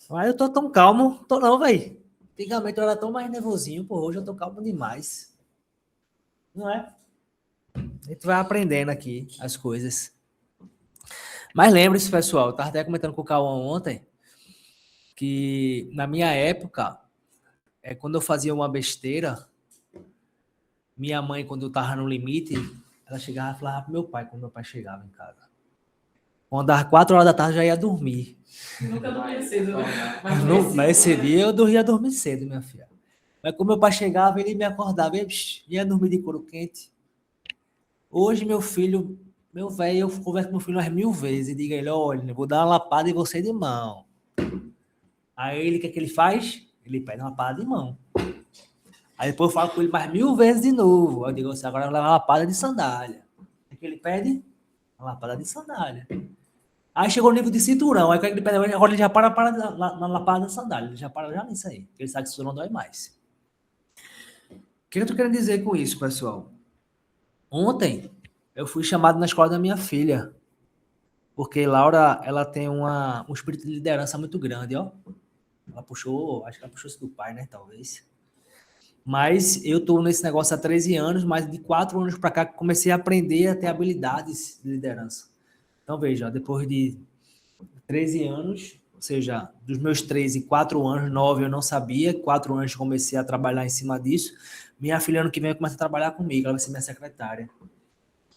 Mas eu tô tão calmo, tô não, velho. Antigamente eu era tão mais nervosinho, pô, hoje eu tô calmo demais. Não é? A gente vai aprendendo aqui as coisas. Mas lembre-se, pessoal, eu tava até comentando com o Cauã ontem, que na minha época, quando eu fazia uma besteira, minha mãe, quando eu tava no limite, ela chegava e falava pro meu pai, quando meu pai chegava em casa. Quando dava 4 horas da tarde, eu já ia dormir. Nunca dormia cedo, né? Nesse dia eu ia dormir cedo, minha filha. Mas quando meu pai chegava, ele me acordava, e ia dormir de couro quente. Hoje, meu filho, meu velho, eu converso com meu filho umas 1000 vezes e digo a ele, olha, eu vou dar uma lapada em você de mão. Aí ele, o que é que ele faz? Ele pede uma lapada de mão. Aí depois eu falo com ele mais 1000 vezes de novo. Eu digo assim, agora eu vou levar uma lapada de sandália. O que ele pede? Uma lapada de sandália. Aí chegou o nível de cinturão. Aí o que ele pede? Agora ele já para na lapada da sandália. Ele já para já nisso aí. Ele sabe que o cinturão dói mais. O que eu tô querendo dizer com isso, pessoal? Ontem, eu fui chamado na escola da minha filha. Porque Laura, ela tem um espírito de liderança muito grande, ó. Ela puxou, acho que ela puxou isso do pai, né, talvez. Mas eu tô nesse negócio há 13 anos, mas de 4 anos para cá comecei a aprender a ter habilidades de liderança. Então veja, depois de 13 anos, ou seja, dos meus 13, 4 anos, 9 eu não sabia, 4 anos comecei a trabalhar em cima disso. Minha filha ano que vem começa a trabalhar comigo, ela vai ser minha secretária.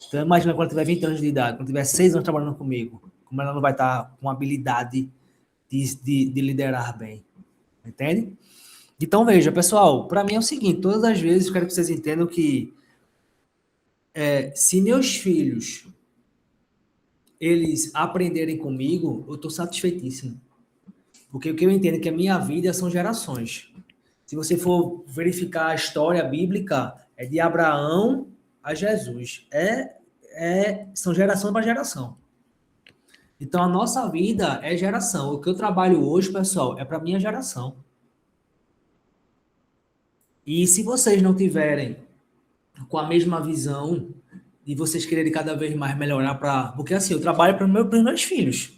Então imagina quando ela tiver 20 anos de idade, quando tiver 6 anos trabalhando comigo, como ela não vai estar com habilidade de liderar bem. Entende? Então veja, pessoal, para mim é o seguinte, todas as vezes eu quero que vocês entendam que se meus filhos eles aprenderem comigo, eu estou satisfeitíssimo. Porque o que eu entendo é que a minha vida são gerações. Se você for verificar a história bíblica, é de Abraão a Jesus. São geração para geração. Então, a nossa vida é geração. O que eu trabalho hoje, pessoal, é para minha geração. E se vocês não tiverem com a mesma visão de vocês quererem cada vez mais melhorar para... Porque assim, eu trabalho para os meus filhos.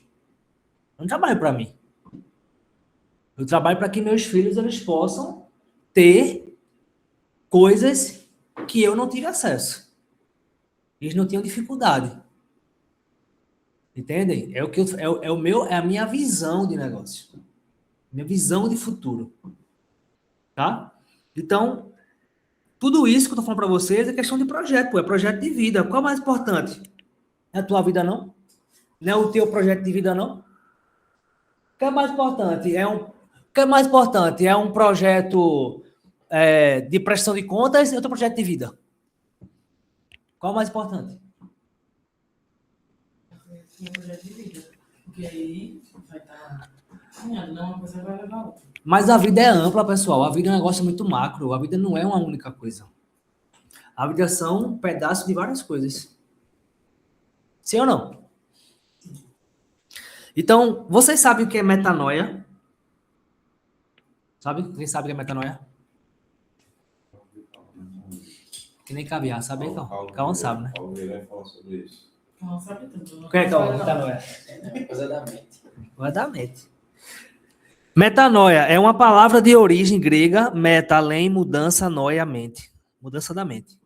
Eu não trabalho para mim. Eu trabalho para que meus filhos eles possam ter coisas que eu não tive acesso. Eles não tinham dificuldade. Entendem? É a minha visão de negócio. Minha visão de futuro. Tá? Então, tudo isso que eu tô falando para vocês é questão de projeto, pô, é projeto de vida. Qual é o mais importante? Não é a tua vida, não? Não é o teu projeto de vida, não? O que é mais importante? O que é mais importante? É um projeto de prestação de contas e outro projeto de vida? Qual é o mais importante? Um projeto de vida. Porque aí vai estar alinhado, não uma coisa vai levar a outra. Mas a vida é ampla, pessoal. A vida é um negócio muito macro. A vida não é uma única coisa. A vida são pedaços de várias coisas. Sim ou não? Então, vocês sabem o que é metanoia? Sabe? Quem sabe o que é metanoia? Que nem caviar, sabe? Calma sabe, né? Não sabe tudo. O que é calma? Metanoia. Coisa da mente. Coisa da mente. Metanoia é uma palavra de origem grega, meta, além, mudança, noia, mente. Mudança da mente.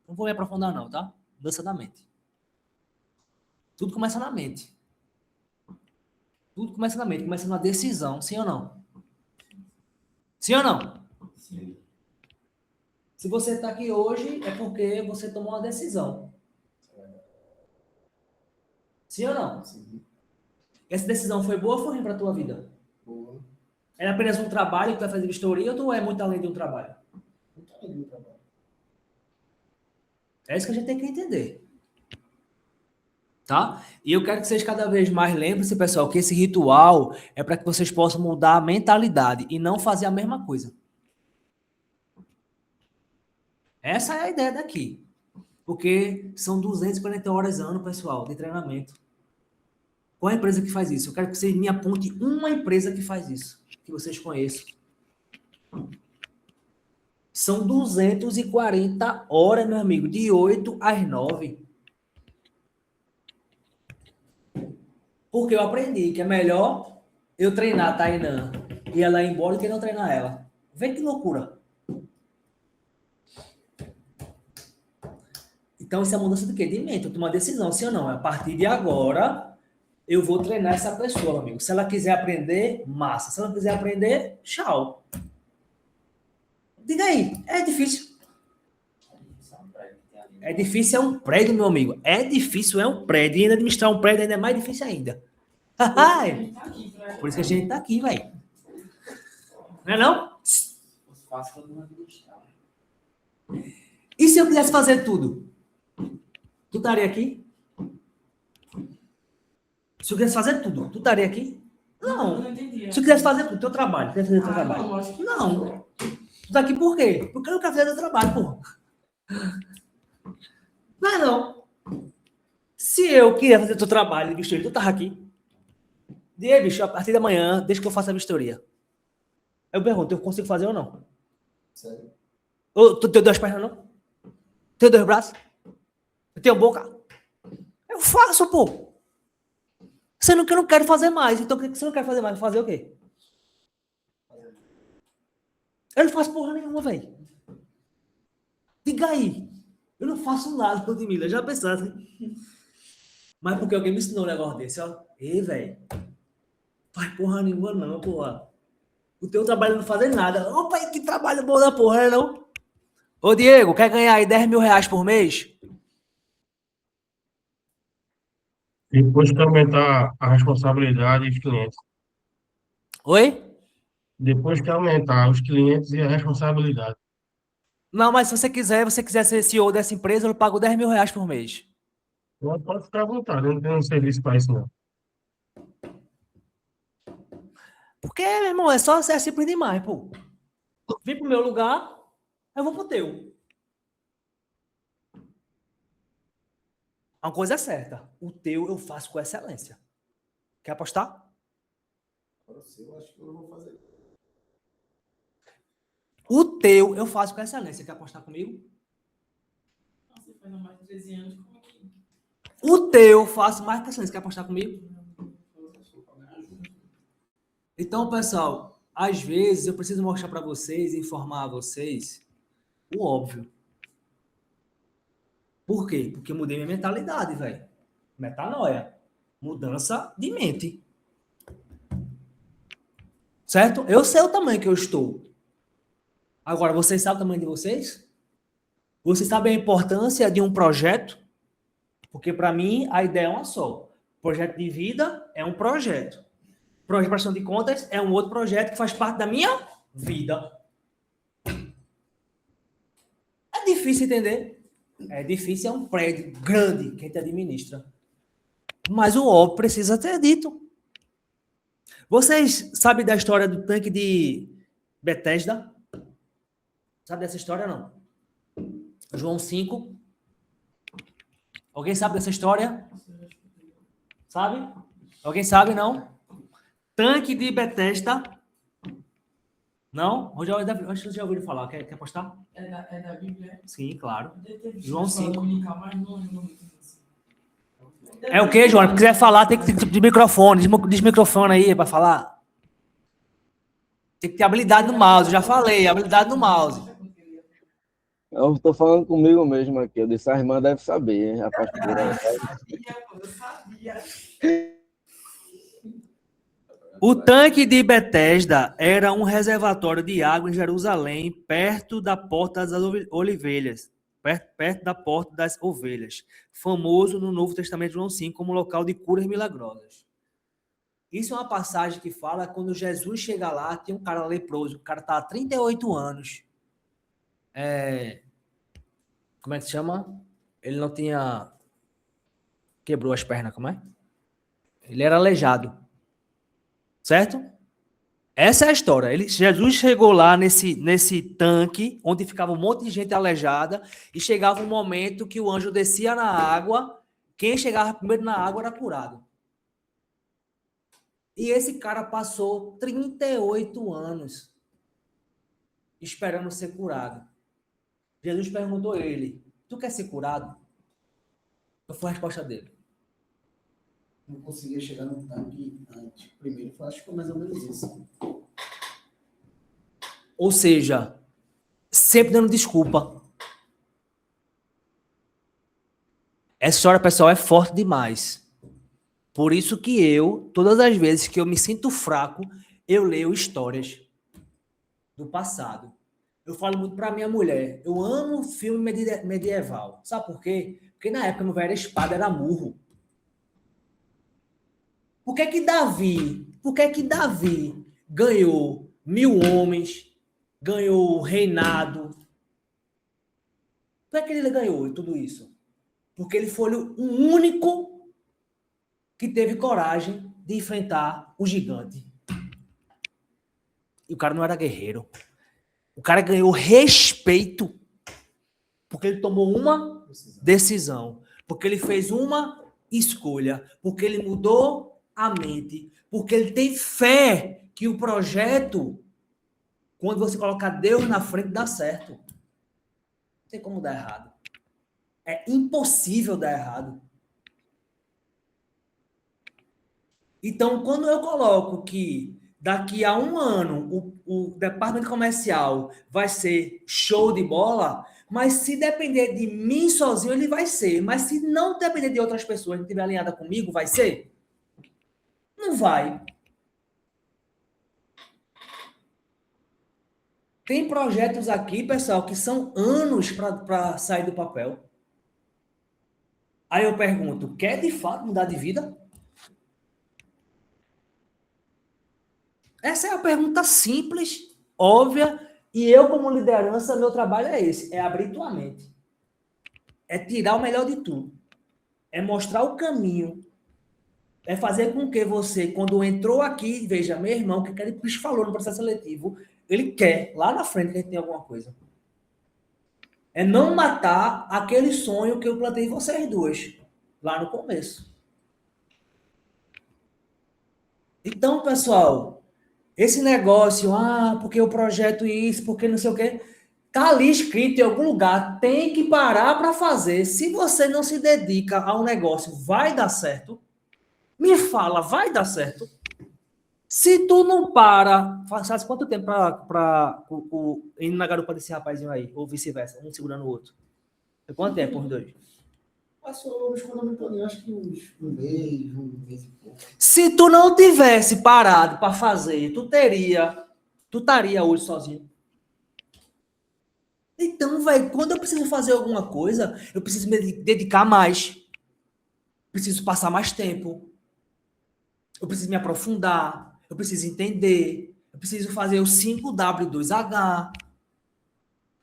Não vou me aprofundar não, tá? Mudança da mente. Tudo começa na mente. Tudo começa na mente, começa numa decisão, sim ou não? Sim ou não? Sim. Se você está aqui hoje, é porque você tomou uma decisão. Sim ou não? Sim. Essa decisão foi boa ou foi ruim para a tua vida? Boa. É apenas um trabalho que tu vai fazer vistoria ou tu é muito além de um trabalho? Muito além do trabalho. É isso que a gente tem que entender. Tá? E eu quero que vocês cada vez mais lembrem-se, pessoal, que esse ritual é para que vocês possam mudar a mentalidade e não fazer a mesma coisa. Essa é a ideia daqui. Porque são 240 horas ano, pessoal, de treinamento. Qual é a empresa que faz isso? Eu quero que vocês me apontem uma empresa que faz isso, que vocês conheçam. São 240 horas, meu amigo, de 8 às 9. Porque eu aprendi que é melhor eu treinar a Tainã e ela ir embora e quem não treinar ela. Vê que loucura. Então, isso é mudança de quê? De mente. Eu tomo uma decisão, sim ou não. A partir de agora, eu vou treinar essa pessoa, meu amigo. Se ela quiser aprender, massa. Se ela não quiser aprender, tchau. Diga aí, é difícil. É difícil, é um prédio, meu amigo. É difícil, é um prédio. E ainda administrar um prédio ainda é mais difícil ainda. Por isso que a gente tá aqui, velho. Não é não? E se eu quisesse fazer tudo? Tu estaria aqui? Se eu quisesse fazer tudo, tu estaria aqui? Não. Se eu quisesse fazer tudo, teu trabalho, quisesse fazer teu trabalho. Não. Tu tá aqui por quê? Porque eu não quero fazer teu trabalho, porra. Não é não. Se eu queria fazer teu trabalho de vistoria, tu tava aqui. Diga, bicho, a partir da manhã, deixa que eu faça a vistoria. Eu pergunto, eu consigo fazer ou não? Sério? Tu tem duas pernas, não? Tem dois braços? Eu tenho boca? Eu faço, pô. Sendo que eu não quero fazer mais. Então, se eu não quero fazer mais, fazer o quê? Eu não faço porra nenhuma, velho. Diga aí. Eu não faço nada, Ludmilla. Já pensaste? Mas porque alguém me ensinou um negócio desse, ó. Ei, velho. Faz porra nenhuma, não, porra. O teu trabalho não fazer nada. Opa, que trabalho bom da porra, não? Ô, Diego, quer ganhar aí 10 mil reais por mês? Depois que aumentar a responsabilidade dos clientes. Oi? Depois que aumentar os clientes e a responsabilidade. Não, mas se você quiser ser CEO dessa empresa, eu pago 10 mil reais por mês. Pode ficar à vontade, eu não tenho um serviço para isso, não. Porque, meu irmão, é simples demais, pô. Vem pro meu lugar, eu vou pro teu. Uma coisa é certa. O teu eu faço com excelência. Quer apostar? Eu acho que eu não vou fazer. O teu eu faço com excelência. Quer apostar comigo? Você faz há mais de 13 anos, como é que... O teu eu faço mais com excelência. Quer apostar comigo? Então, pessoal, às vezes eu preciso mostrar para vocês, informar a vocês o óbvio. Por quê? Porque eu mudei minha mentalidade, velho. Metanoia. Mudança de mente. Certo? Eu sei o tamanho que eu estou. Agora, vocês sabem o tamanho de vocês? Vocês sabem a importância de um projeto? Porque, para mim, a ideia é uma só. Projeto de vida é um projeto. Projeto de prestação de contas é um outro projeto que faz parte da minha vida. É difícil entender? É difícil, é um prédio grande que a gente administra. Mas o óbvio precisa ter dito. Vocês sabem da história do tanque de Betesda? Sabe dessa história, não? João 5. Alguém sabe dessa história? Sabe? Alguém sabe, não? Tanque de Betesda. Não? Acho que já ouviram falar. Quer apostar? É da Bíblia? Sim, claro. João 5. É o que, João? Se quiser falar, tem que ter de microfone. Desmicrofone aí para falar. Tem que ter habilidade no mouse. Já falei, habilidade no mouse. Eu estou falando comigo mesmo aqui. Eu disse, a irmã deve saber, hein, a pastora. Eu sabia. O tanque de Betesda era um reservatório de água em Jerusalém, perto da Porta das Ovelhas, perto da Porta das Ovelhas, famoso no Novo Testamento de João 5 como local de curas milagrosas. Isso é uma passagem que fala quando Jesus chega lá, tem um cara leproso, o cara está há 38 anos. Como é que se chama? Ele não tinha... Quebrou as pernas, como é? Ele era aleijado. Certo? Essa é a história. Jesus chegou lá nesse tanque, onde ficava um monte de gente aleijada, e chegava um momento que o anjo descia na água, quem chegava primeiro na água era curado. E esse cara passou 38 anos esperando ser curado. Jesus perguntou a ele, tu quer ser curado? Qual foi a resposta dele? não conseguia chegar no tanque antes. Primeiro, acho que foi mais ou menos isso. Ou seja, sempre dando desculpa. Essa história, pessoal, é forte demais. Por isso que eu, todas as vezes que eu me sinto fraco, eu leio histórias do passado. Eu falo muito para minha mulher, eu amo filme medieval. Sabe por quê? Porque na época não era espada, era murro. Por que que Davi ganhou 1000 homens, ganhou o reinado? Por que ele ganhou tudo isso? Porque ele foi o único que teve coragem de enfrentar o gigante. E o cara não era guerreiro. O cara ganhou respeito porque ele tomou uma decisão, porque ele fez uma escolha, porque ele mudou a mente, porque ele tem fé que o projeto, quando você colocar Deus na frente, dá certo. Não tem como dar errado. É impossível dar errado. Então, quando eu coloco que daqui a 1 ano o departamento comercial vai ser show de bola, mas se depender de mim sozinho, ele vai ser. Mas se não depender de outras pessoas, não estiver alinhada comigo, vai ser? Não vai. Tem projetos aqui, pessoal, que são anos para sair do papel. Aí eu pergunto, quer de fato mudar de vida? Essa é a pergunta simples, óbvia, e eu, como liderança, meu trabalho é esse, é abrir tua mente. É tirar o melhor de tudo. É mostrar o caminho. É fazer com que você, quando entrou aqui, veja, meu irmão, que ele falou no processo seletivo, ele quer, lá na frente, que a gente tem alguma coisa. É não matar aquele sonho que eu plantei em vocês duas, lá no começo. Então, pessoal, esse negócio, porque o projeto isso, porque não sei o quê, tá ali escrito em algum lugar, tem que parar para fazer. Se você não se dedica ao negócio, vai dar certo? Me fala, vai dar certo? Se tu não para, faz quanto tempo para indo na garupa desse rapazinho aí, ou vice-versa, um segurando o outro? Quanto tempo os dois? Passou os fundamentais, acho que uns um mês e pouco. Se tu não tivesse parado para fazer, tu estaria hoje sozinho. Então, velho, quando eu preciso fazer alguma coisa, eu preciso me dedicar mais. Preciso passar mais tempo. Eu preciso me aprofundar. Eu preciso entender. Eu preciso fazer o 5W2H.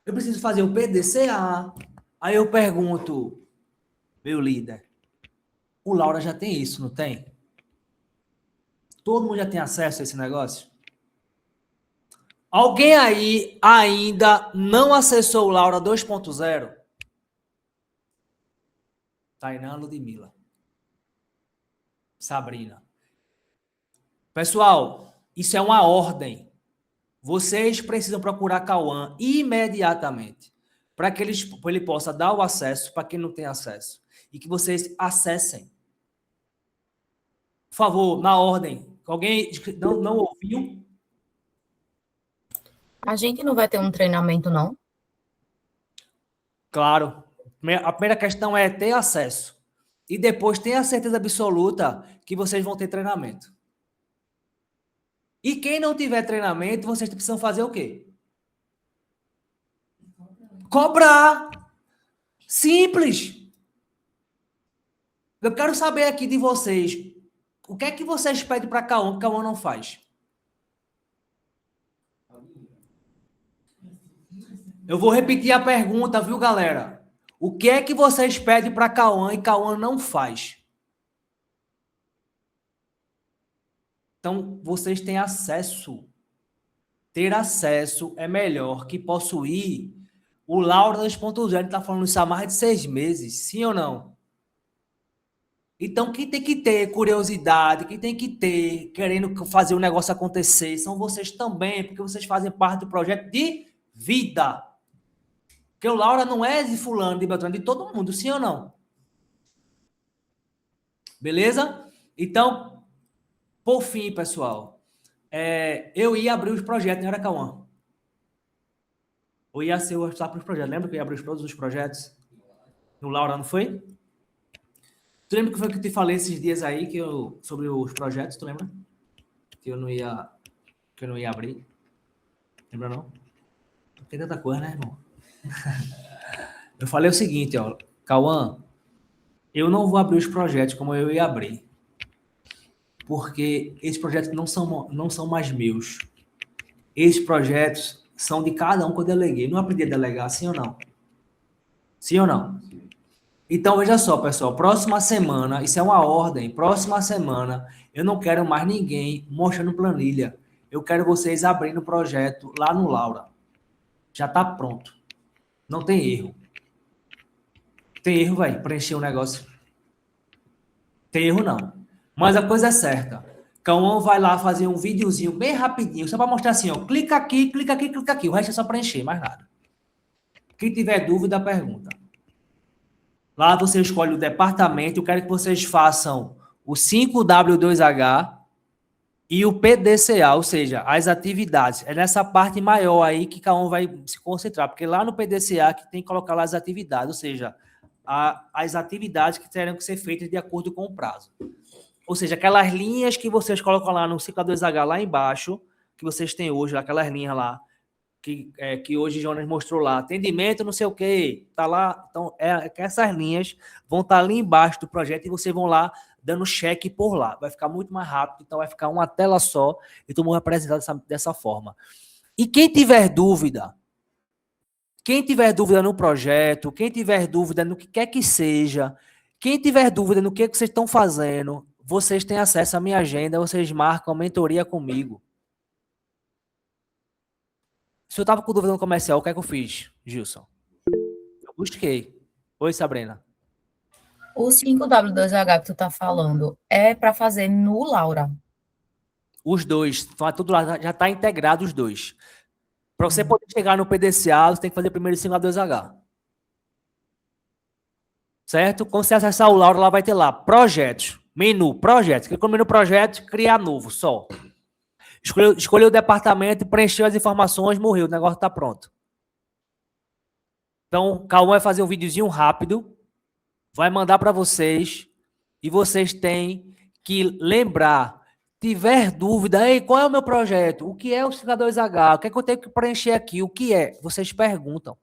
Eu preciso fazer o PDCA. Aí eu pergunto, meu líder, o Laura já tem isso, não tem? Todo mundo já tem acesso a esse negócio? Alguém aí ainda não acessou o Laura 2.0? Tainá, Ludmila. Sabrina. Pessoal, isso é uma ordem. Vocês precisam procurar Cauã imediatamente para que ele possa dar o acesso para quem não tem acesso. E que vocês acessem. Por favor, na ordem. Alguém não ouviu? A gente não vai ter um treinamento, não? Claro. A primeira questão é ter acesso. E depois tenha certeza absoluta que vocês vão ter treinamento. E quem não tiver treinamento, vocês precisam fazer o quê? Cobrar. Simples. Eu quero saber aqui de vocês, o que é que vocês pedem para Cauã que Cauã não faz? Eu vou repetir a pergunta, viu, galera? O que é que vocês pedem para Cauã e Cauã não faz? Então, vocês têm acesso. Ter acesso é melhor que possuir. O Laura 2.0 está falando isso há mais de 6 meses, sim ou não? Então, quem tem que ter curiosidade, quem tem que ter, querendo fazer o negócio acontecer, são vocês também, porque vocês fazem parte do projeto de vida. Porque o Laura não é de fulano, de Beltrano, de todo mundo, sim ou não? Beleza? Então, por fim, pessoal, eu ia abrir os projetos, não era, Cauã? Ou ia ser o responsável pelos projetos. Lembra que eu ia abrir todos os projetos? No Laura, não foi? Tu lembra que foi que eu te falei esses dias aí sobre os projetos, tu lembra? Que eu não ia abrir. Lembra não? Tem tanta coisa, né, irmão? Eu falei o seguinte, ó, Cauã, eu não vou abrir os projetos como eu ia abrir. Porque esses projetos não são mais meus. Esses projetos são de cada um que eu deleguei. Não aprendi a delegar, sim ou não? Sim ou não? Então, veja só, pessoal. Próxima semana, isso é uma ordem. Próxima semana, eu não quero mais ninguém mostrando planilha. Eu quero vocês abrindo o projeto lá no Laura. Já está pronto. Não tem erro. Tem erro, velho, preencher o negócio. Tem erro, não. Mas a coisa é certa. Cauã vai lá fazer um videozinho bem rapidinho, só para mostrar assim, ó. Clica aqui, clica aqui, clica aqui. O resto é só preencher, mais nada. Quem tiver dúvida, pergunta. Lá você escolhe o departamento. Eu quero que vocês façam o 5W2H e o PDCA, ou seja, as atividades. É nessa parte maior aí que Cauã vai se concentrar, porque lá no PDCA que tem que colocar lá as atividades, ou seja, as atividades que terão que ser feitas de acordo com o prazo. Ou seja, aquelas linhas que vocês colocam lá no 5W2H lá embaixo, que vocês têm hoje, aquelas linhas lá, que hoje Jonas mostrou lá, atendimento, não sei o quê, tá lá. Então, essas linhas vão estar ali embaixo do projeto e vocês vão lá dando cheque por lá. Vai ficar muito mais rápido, então vai ficar uma tela só e todo mundo vai apresentar dessa forma. E quem tiver dúvida no projeto, quem tiver dúvida no que quer que seja, quem tiver dúvida no que vocês estão fazendo, vocês têm acesso à minha agenda, vocês marcam a mentoria comigo. Se eu estava com dúvida no comercial, o que é que eu fiz, Gilson? Eu busquei. Oi, Sabrina. O 5W2H que tu tá falando é para fazer no Laura. Os dois. Tudo lá, já está integrado os dois. Para você poder chegar no PDCA, você tem que fazer primeiro o 5W2H. Certo? Quando você acessar o Laura, lá vai ter lá projetos, menu, projetos. Clicou no menu projetos, criar novo, só. Escolheu o departamento, preencheu as informações, morreu, o negócio está pronto. Então, Cauã vai fazer um videozinho rápido, vai mandar para vocês, e vocês têm que lembrar, tiver dúvida, ei, qual é o meu projeto? O que é o 5W2H? O que é que eu tenho que preencher aqui? O que é? Vocês perguntam.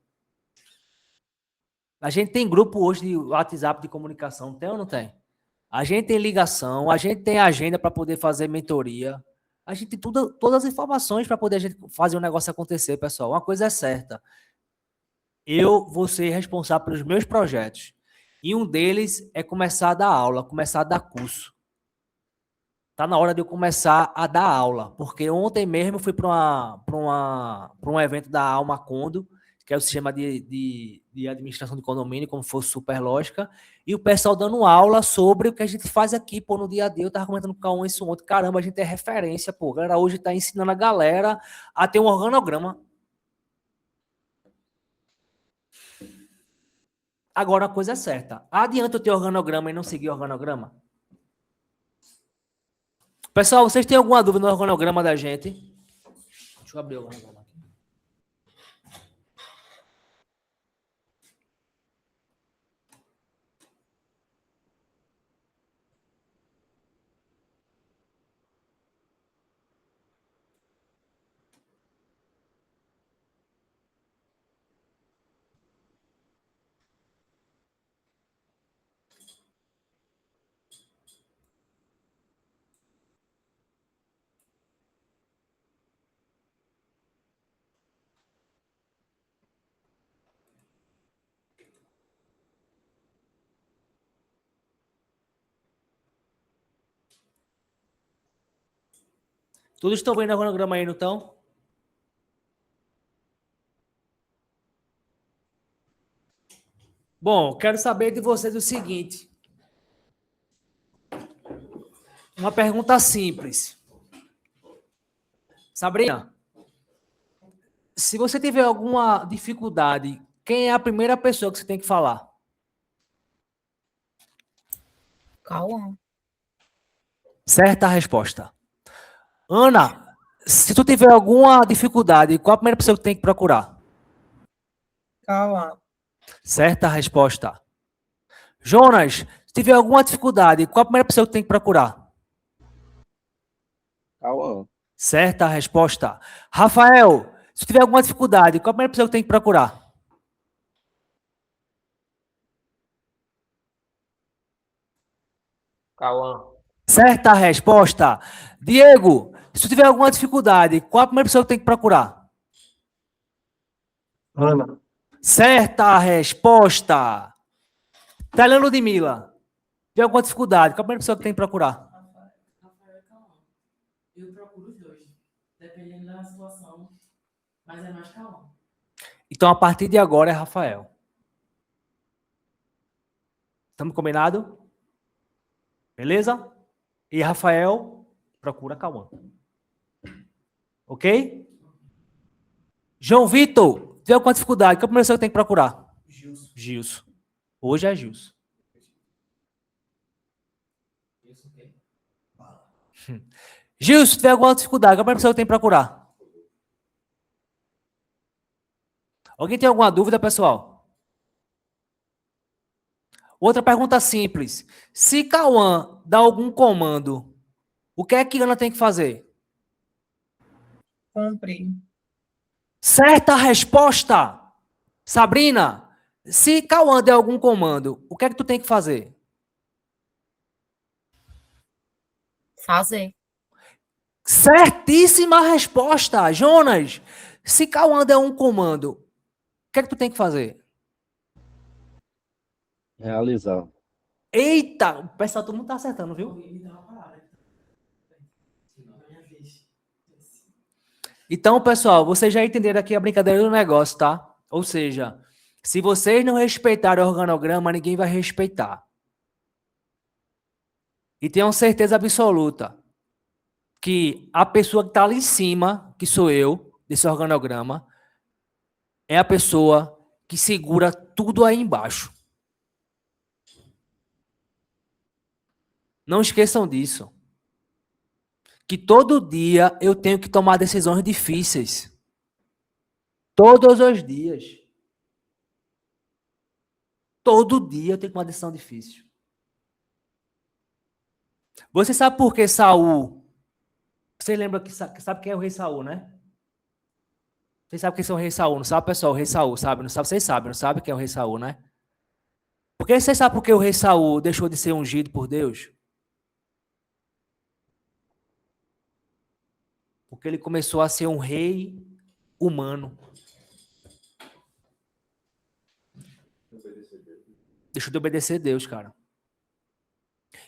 A gente tem grupo hoje de WhatsApp de comunicação, tem ou não tem? A gente tem ligação, a gente tem agenda para poder fazer mentoria. A gente tem todas as informações para poder a gente fazer o negócio acontecer, pessoal. Uma coisa é certa. Eu vou ser responsável pelos meus projetos. E um deles é começar a dar aula, começar a dar curso. Está na hora de eu começar a dar aula. Porque ontem mesmo eu fui para um evento da Alma Condo, que é o sistema de administração de condomínio, como fosse Superlógica, e o pessoal dando aula sobre o que a gente faz aqui, pô, no dia a dia. Eu estava comentando com o Cauã isso ontem. Caramba, a gente é referência, pô. A galera hoje está ensinando a galera a ter um organograma. Agora, a coisa é certa. Adianta eu ter organograma e não seguir organograma? Pessoal, vocês têm alguma dúvida no organograma da gente? Deixa eu abrir o organograma aqui. Todos estão vendo o organograma aí, não estão? Bom, quero saber de vocês o seguinte. Uma pergunta simples. Sabrina, se você tiver alguma dificuldade, quem é a primeira pessoa que você tem que falar? Cauã. Certa resposta. Ana, se tu tiver alguma dificuldade, qual a primeira pessoa que tem que procurar? Cauã. Certa resposta. Jonas, se tiver alguma dificuldade, qual a primeira pessoa que tem que procurar? Cauã. Certa resposta. Rafael, se tiver alguma dificuldade, qual a primeira pessoa que tem que procurar? Cauã. Certa resposta. Diego, se tiver alguma dificuldade, qual a primeira pessoa que tem que procurar? Ana. Certa resposta. Taylan Ludmila, se tiver alguma dificuldade, qual a primeira pessoa que tem que procurar? Rafael e Cauã. Eu procuro os dois, dependendo da situação, mas é mais Cauã. Então, a partir de agora é Rafael. Estamos combinados? Beleza? E Rafael procura Cauã. Ok? João Vitor, tiver alguma dificuldade, qual a primeira pessoa que tem que procurar? Gilson. Gilson. Hoje é Gilson. Gilson quem? Gilson, se tiver alguma dificuldade, qual a primeira pessoa que tem que procurar? Alguém tem alguma dúvida, pessoal? Outra pergunta simples. Se Cauã dá algum comando, o que é que Ana tem que fazer? Cumprir. Certa resposta. Sabrina, se Cauã der algum comando, o que é que tu tem que fazer? Fazer. Certíssima resposta. Jonas, se Cauã der um comando, o que é que tu tem que fazer? Realizar. Eita, o pessoal, todo mundo tá acertando, viu? Alguém me dá uma palavra. Na minha vez. Então, pessoal, vocês já entenderam aqui a brincadeira do negócio, tá? Ou seja, se vocês não respeitarem o organograma, ninguém vai respeitar. E tenham certeza absoluta que a pessoa que está ali em cima, que sou eu, desse organograma, é a pessoa que segura tudo aí embaixo. Não esqueçam disso. Que todo dia eu tenho que tomar decisões difíceis. Todos os dias. Todo dia eu tenho que tomar uma decisão difícil. Você sabe por que Saul... Você lembra que sabe quem é o rei Saul, né? Vocês sabem quem é o rei Saul, não sabe, pessoal? O rei Saul, sabe? Não sabe? Vocês sabem, não sabe quem é o rei Saul, né? Porque vocês sabem por que o rei Saul deixou de ser ungido por Deus? Porque ele começou a ser um rei humano. Deixou de obedecer a Deus, cara.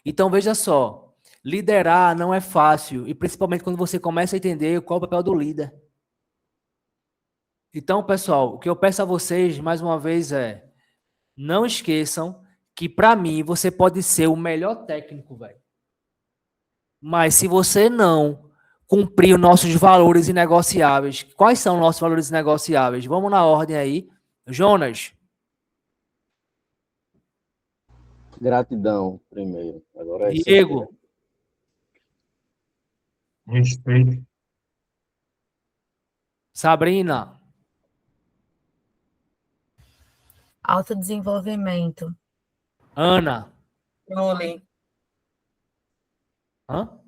Então, veja só. Liderar não é fácil. E principalmente quando você começa a entender qual é o papel do líder. Então, pessoal, o que eu peço a vocês, mais uma vez, é... Não esqueçam que, para mim, você pode ser o melhor técnico, velho. Mas se você não cumprir os nossos valores inegociáveis, quais são os nossos valores inegociáveis? Vamos na ordem aí. Jonas. Gratidão, primeiro. Agora é isso. Diego. Respeito. Sabrina. Autodesenvolvimento. Ana. Controle. Hã?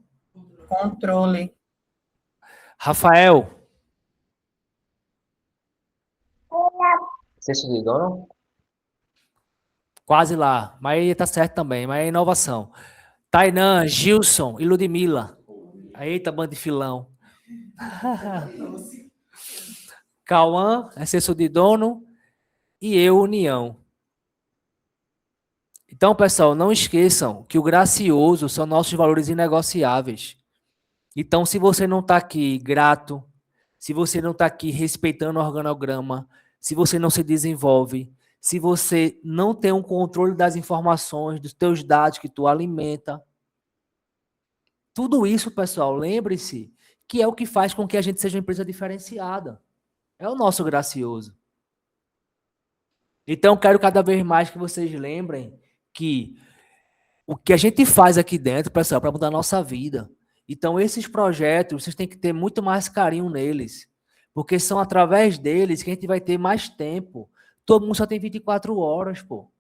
Controle. Rafael. Senso de dono? Quase lá. Mas aí tá certo também. Mas é inovação. Tainan, Gilson e Ludmila. Eita, bando de filão. Cauã, excesso de dono. E eu, união. Então, pessoal, não esqueçam que o gracioso são nossos valores inegociáveis. Então, se você não está aqui grato, se você não está aqui respeitando o organograma, se você não se desenvolve, se você não tem um controle das informações, dos teus dados que tu alimenta, tudo isso, pessoal, lembre-se que é o que faz com que a gente seja uma empresa diferenciada. É o nosso gracioso. Então, quero cada vez mais que vocês lembrem que o que a gente faz aqui dentro, pessoal, para mudar a nossa vida. Então, esses projetos, vocês têm que ter muito mais carinho neles, porque são através deles que a gente vai ter mais tempo. Todo mundo só tem 24 horas, pô.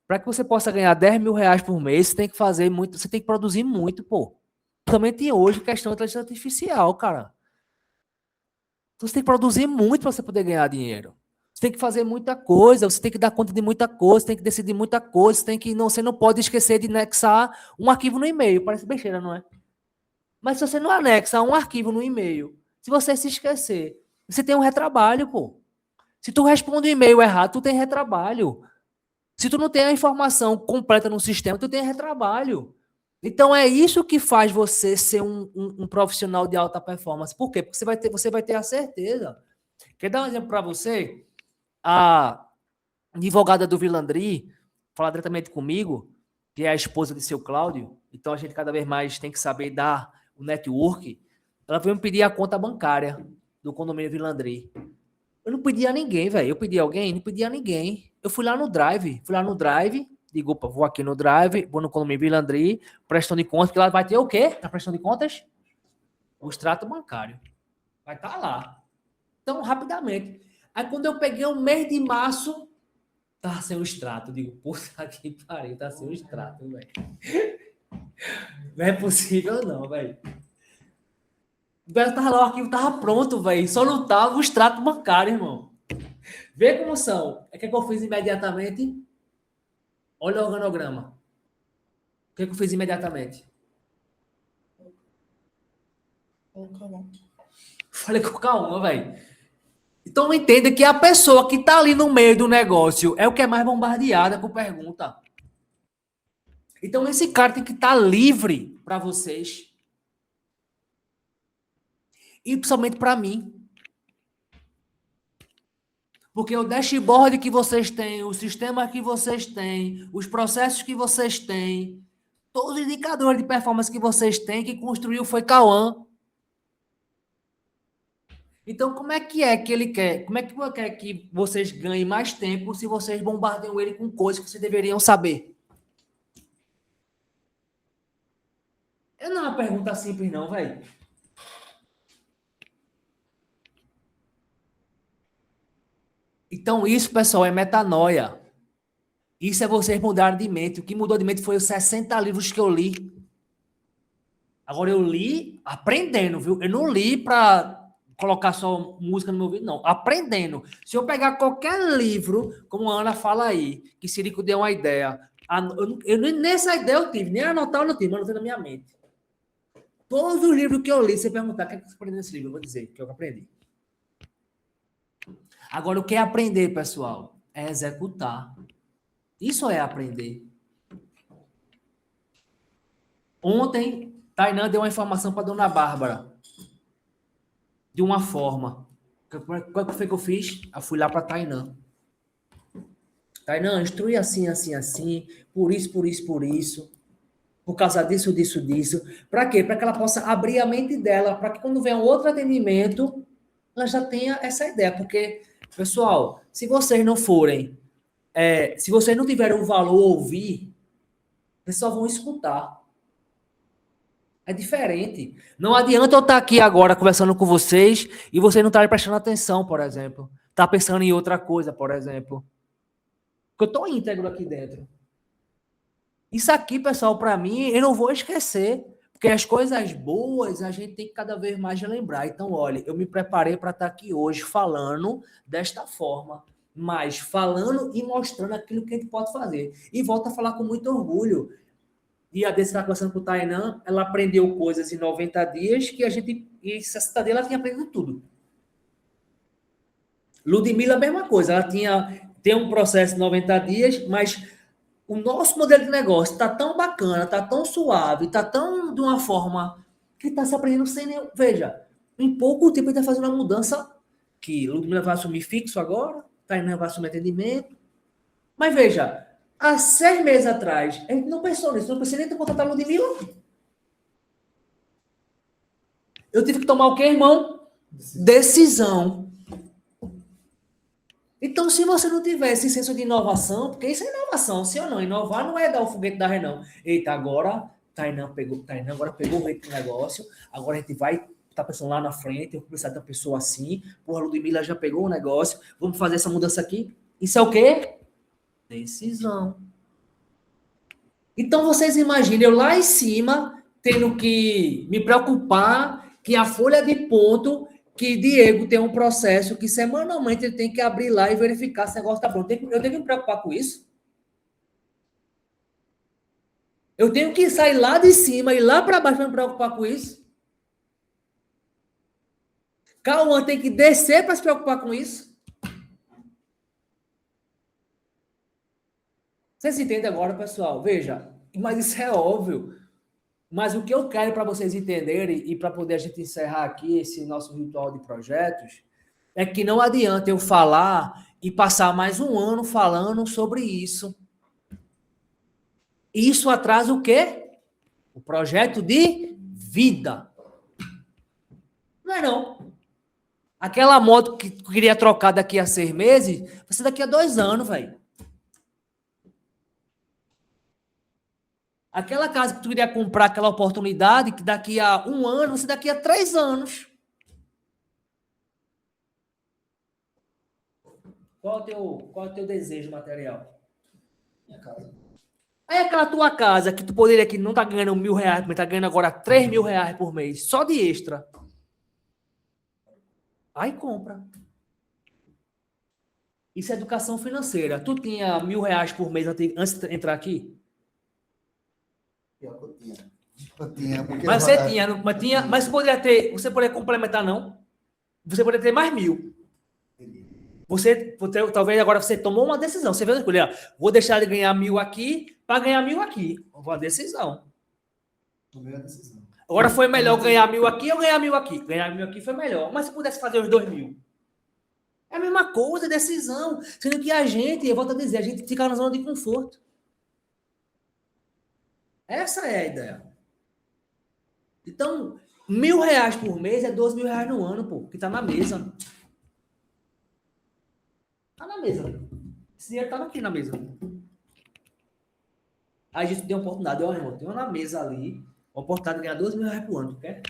Para que você possa ganhar 10 mil reais por mês, você tem que fazer muito, você tem que produzir muito, pô. Principalmente hoje, questão de inteligência artificial, cara. Então, você tem que produzir muito para você poder ganhar dinheiro. Você tem que fazer muita coisa, você tem que dar conta de muita coisa, tem que decidir muita coisa, você não pode esquecer de anexar um arquivo no e-mail. Parece besteira, não é? Mas se você não anexa um arquivo no e-mail, se você se esquecer, você tem um retrabalho, pô. Se tu responde o e-mail errado, tu tem retrabalho. Se tu não tem a informação completa no sistema, tu tem retrabalho. Então, é isso que faz você ser um profissional de alta performance. Por quê? Porque você vai ter a certeza. Quer dar um exemplo para você? A advogada do Vilandri fala diretamente comigo, que é a esposa de seu Cláudio. Então, a gente cada vez mais tem que saber dar o network. Ela veio me pedir a conta bancária do condomínio Vilandri. Eu não pedi a ninguém, velho. Eu pedi a alguém? Não pedi a ninguém. Eu fui lá no Drive. Digo, opa, vou aqui no Drive, vou no condomínio Vilandri, prestação de contas, porque lá vai ter o quê? Na prestação de contas? O extrato bancário. Vai estar lá. Então, rapidamente. Aí, quando eu peguei o mês de março, tá sem o extrato. Digo, puta que pariu, tá sem o extrato, velho. Não é possível, não, velho. Tava lá, o arquivo tava pronto, velho. Só não tava o extrato bancário, irmão. Vê como são. É que eu fiz imediatamente. Olha o organograma. O que eu fiz imediatamente? Falei com calma, velho. Então entenda que a pessoa que tá ali no meio do negócio é o que é mais bombardeada com pergunta. Então esse cara tem que estar livre para vocês. E principalmente para mim. Porque o dashboard que vocês têm, o sistema que vocês têm, os processos que vocês têm, todos os indicadores de performance que vocês têm, que construiu foi Cauã. Então, como é que ele quer? Como é que ele quer que vocês ganhem mais tempo se vocês bombardeiam ele com coisas que vocês deveriam saber? Não é uma pergunta simples, não, velho. Então, isso, pessoal, é metanoia. Isso é vocês mudarem de mente. O que mudou de mente foi os 60 livros que eu li. Agora, eu li aprendendo, viu? Eu não li para colocar só música no meu ouvido, não. Aprendendo. Se eu pegar qualquer livro, como a Ana fala aí, que Sirico deu uma ideia, nessa ideia eu tive, nem anotar eu não tive, mas anotei na minha mente. Todos os livros que eu li, você perguntar, o que é que você aprendeu nesse livro? Eu vou dizer, o que eu aprendi. Agora, o que é aprender, pessoal? É executar. Isso é aprender. Ontem, Tainan deu uma informação para dona Bárbara. De uma forma. Qual que foi que eu fiz? Eu fui lá para Tainan. Tainan, instrui assim, assim, assim, por isso, por isso, por isso. Por causa disso, disso, disso. Para quê? Para que ela possa abrir a mente dela, para que quando vier um outro atendimento, ela já tenha essa ideia. Porque, pessoal, se vocês não forem, se vocês não tiverem um valor ouvir, vocês só vão escutar. É diferente. Não adianta eu estar aqui agora conversando com vocês e vocês não estarem prestando atenção, por exemplo. Tá pensando em outra coisa, por exemplo. Porque eu estou íntegro aqui dentro. Isso aqui, pessoal, para mim, eu não vou esquecer. Porque as coisas boas a gente tem que cada vez mais lembrar. Então, olha, eu me preparei para estar aqui hoje falando desta forma. Mas falando e mostrando aquilo que a gente pode fazer. E volto a falar com muito orgulho. Dia desse, estava conversando com o Tainan, ela aprendeu coisas em 90 dias que a gente, em 60 dias, ela tinha aprendido tudo. Ludmilla, a mesma coisa, ela tem um processo de 90 dias, mas o nosso modelo de negócio está tão bacana, está tão suave, está tão de uma forma que está se aprendendo sem nenhum... Veja, em pouco tempo a gente está fazendo uma mudança que Ludmilla vai assumir fixo agora, Tainan vai assumir atendimento, mas veja, há 6 meses atrás, a gente não pensou nisso, não pensei nem em contratar a Ludmilla. Eu tive que tomar o quê, irmão? Decisão. Então, se você não tiver esse senso de inovação, porque isso é inovação, sim ou não? Inovar não é dar o foguete da ré, não. Eita, agora Tainan agora pegou o rei do negócio, agora a gente vai tá pensando lá na frente, eu vou precisar da pessoa assim, porra, Ludmilla já pegou o negócio, vamos fazer essa mudança aqui. Isso é o quê? Decisão. Então, vocês imaginem, eu lá em cima, tendo que me preocupar que a folha de ponto, que Diego tem um processo que semanalmente ele tem que abrir lá e verificar se o negócio está pronto. Eu tenho que me preocupar com isso? Eu tenho que sair lá de cima e lá para baixo para me preocupar com isso? Cauã tem que descer para se preocupar com isso? Vocês entendem agora, pessoal? Veja, mas isso é óbvio. Mas o que eu quero para vocês entenderem e para poder a gente encerrar aqui esse nosso ritual de projetos é que não adianta eu falar e passar mais um ano falando sobre isso. Isso atrasa o quê? O projeto de vida. Não é não. Aquela moto que tu queria trocar daqui a 6 meses, vai ser daqui a 2 anos, velho. Aquela casa que tu queria comprar, aquela oportunidade, que daqui a 1 ano, você daqui a 3 anos. Qual é o teu desejo material? Minha casa. Aí aquela tua casa que tu poderia, que não tá ganhando R$1.000, mas tá ganhando agora R$3.000 por mês, só de extra. Aí compra. Isso é educação financeira. Tu tinha R$1.000 por mês antes de entrar aqui? Pior que eu tinha. Eu tinha, porque Mas você tinha, mas você poderia complementar, não? Você poderia ter mais 1.000. Você, talvez agora você tomou uma decisão. Você vai escolher, vou deixar de ganhar 1.000 aqui para ganhar 1.000 aqui. Uma decisão. Tomei a decisão. Agora foi melhor ganhar 1.000 aqui ou ganhar 1.000 aqui? Ganhar 1.000 aqui foi melhor. Mas se pudesse fazer os 2.000? É a mesma coisa, decisão. Sendo que a gente, eu volto a dizer, a gente fica na zona de conforto. Essa é a ideia. Então, R$1.000 por mês é R$12.000 no ano, pô, que tá na mesa. Tá na mesa. Esse dinheiro tava aqui na mesa. Aí a gente deu uma oportunidade, ó, irmão, tem uma na mesa ali, uma oportunidade de ganhar R$12.000 por ano, tu quer?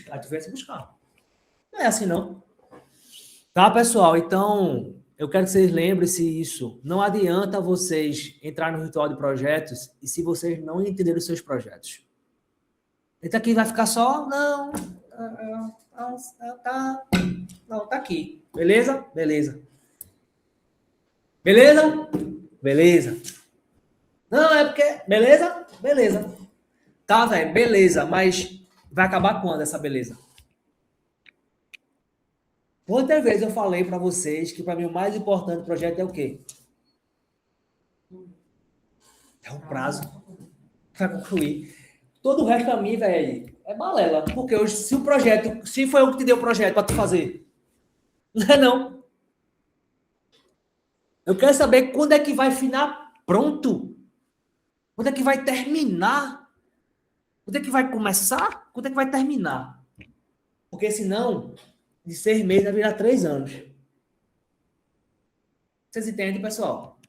Aí tu vai se buscar. Não é assim, não. Tá, pessoal? Então, eu quero que vocês lembrem-se isso. Não adianta vocês entrar no ritual de projetos e se vocês não entenderem os seus projetos. Então aqui vai ficar só, tá aqui. Beleza? Beleza. Beleza? Beleza. Não, é porque... Beleza? Beleza. Tá, velho, beleza. Mas vai acabar quando essa beleza? Outra vez eu falei para vocês que para mim o mais importante do projeto é o quê? É o prazo para concluir. Todo o resto para mim, velho, é balela. Porque hoje, se foi eu que te dei o projeto para tu fazer, não é não. Eu quero saber quando é que vai ficar pronto. Quando é que vai terminar. Quando é que vai começar? Quando é que vai terminar? Porque senão, de 6 meses vai virar 3 anos. Vocês entendem, pessoal?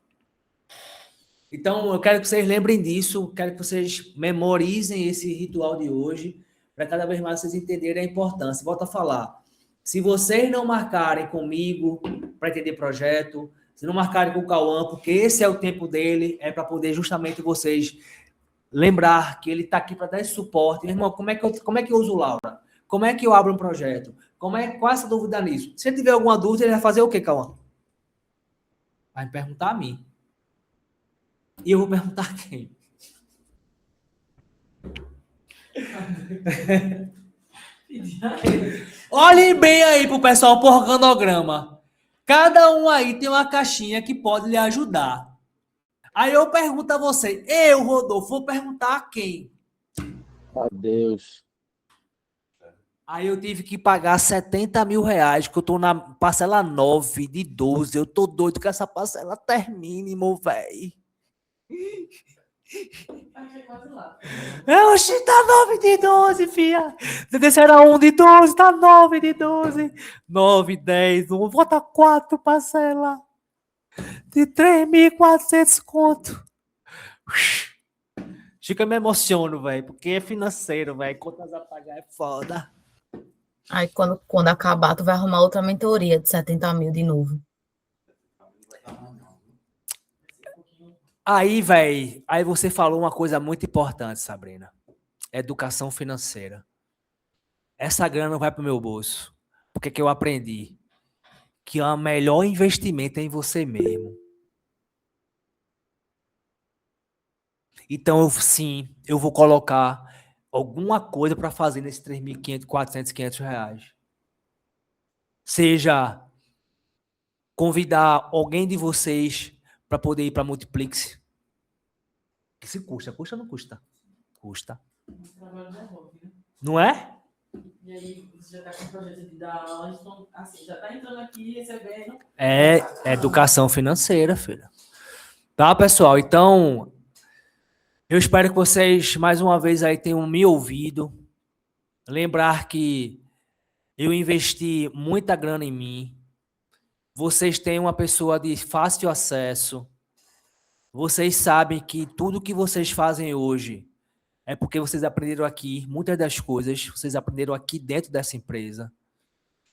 Então, eu quero que vocês lembrem disso, quero que vocês memorizem esse ritual de hoje, para cada vez mais vocês entenderem a importância. Volto a falar. Se vocês não marcarem comigo para entender projeto, se não marcarem com o Cauã, porque esse é o tempo dele, é para poder justamente vocês lembrar que ele está aqui para dar esse suporte. Meu irmão, como é que eu uso o Laura? Como é que eu abro um projeto? Qual é essa dúvida nisso? Se ele tiver alguma dúvida, ele vai fazer o quê, Cauã? Vai me perguntar a mim. E eu vou perguntar a quem? Olhem bem aí pro pessoal por organograma. Cada um aí tem uma caixinha que pode lhe ajudar. Aí eu pergunto a você, Rodolfo, vou perguntar a quem? Adeus. Aí eu tive que pagar R$70.000, que eu tô na parcela 9 de 12. Eu tô doido que essa parcela termine, meu velho. Achei quase lá. Oxi, tá 9 de 12, fia. Esse era 1 de 12, tá 9 de 12. 9, 10, 1. Bota 4 parcela. De 3.400 conto. Chica, eu me emociono, velho, porque é financeiro, velho. Contas a pagar é foda. Aí quando acabar, tu vai arrumar outra mentoria de 70 mil de novo. Aí, velho, aí você falou uma coisa muito importante, Sabrina. Educação financeira. Essa grana não vai pro meu bolso. Porque que eu aprendi que o melhor investimento é em você mesmo. Então, eu vou colocar alguma coisa para fazer nesses 3.500, 400, 500 reais. Seja convidar alguém de vocês para poder ir para Multiplix. Que se custa? Custa ou não custa? Custa. O trabalho devolve, né? Não é? E aí, você já está com o projeto de dar aula, então, assim, já está entrando aqui, recebendo. É educação financeira, filha. Tá, pessoal? Então, eu espero que vocês, mais uma vez, aí tenham me ouvido. Lembrar que eu investi muita grana em mim. Vocês têm uma pessoa de fácil acesso. Vocês sabem que tudo que vocês fazem hoje é porque vocês aprenderam aqui, muitas das coisas, vocês aprenderam aqui dentro dessa empresa.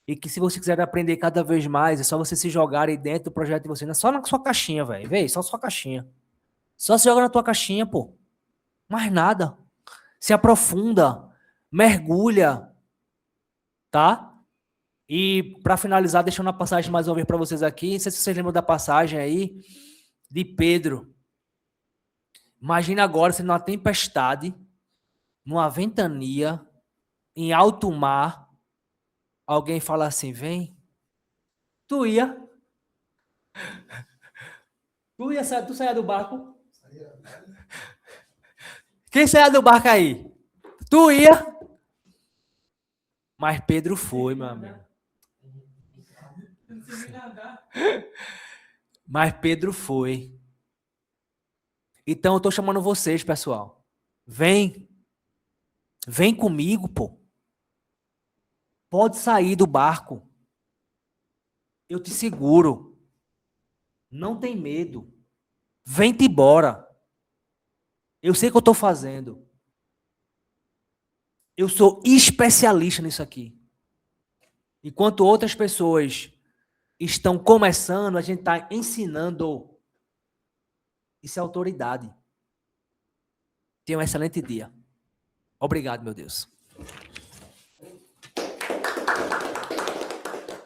E que se você quiser aprender cada vez mais, é só vocês se jogarem dentro do projeto de vocês. Não é só na sua caixinha, velho. Vê, só sua caixinha. Só se joga na tua caixinha, pô. Mais nada. Se aprofunda. Mergulha. Tá? E para finalizar, deixando a passagem mais uma vez para vocês aqui. Não sei se vocês lembram da passagem aí de Pedro. Imagina agora você numa tempestade, numa ventania, em alto mar, alguém fala assim, vem. Tu ia. Tu saia do barco? Quem saia do barco aí? Tu ia. Mas Pedro foi, meu amigo. Não sei nem nadar. Mas Pedro foi. Então eu tô chamando vocês, pessoal. Vem. Vem comigo, pô. Pode sair do barco. Eu te seguro. Não tem medo. Vem-te embora. Eu sei o que eu tô fazendo. Eu sou especialista nisso aqui. Enquanto outras pessoas estão começando, a gente está ensinando. Isso é autoridade. Tenha um excelente dia. Obrigado, meu Deus.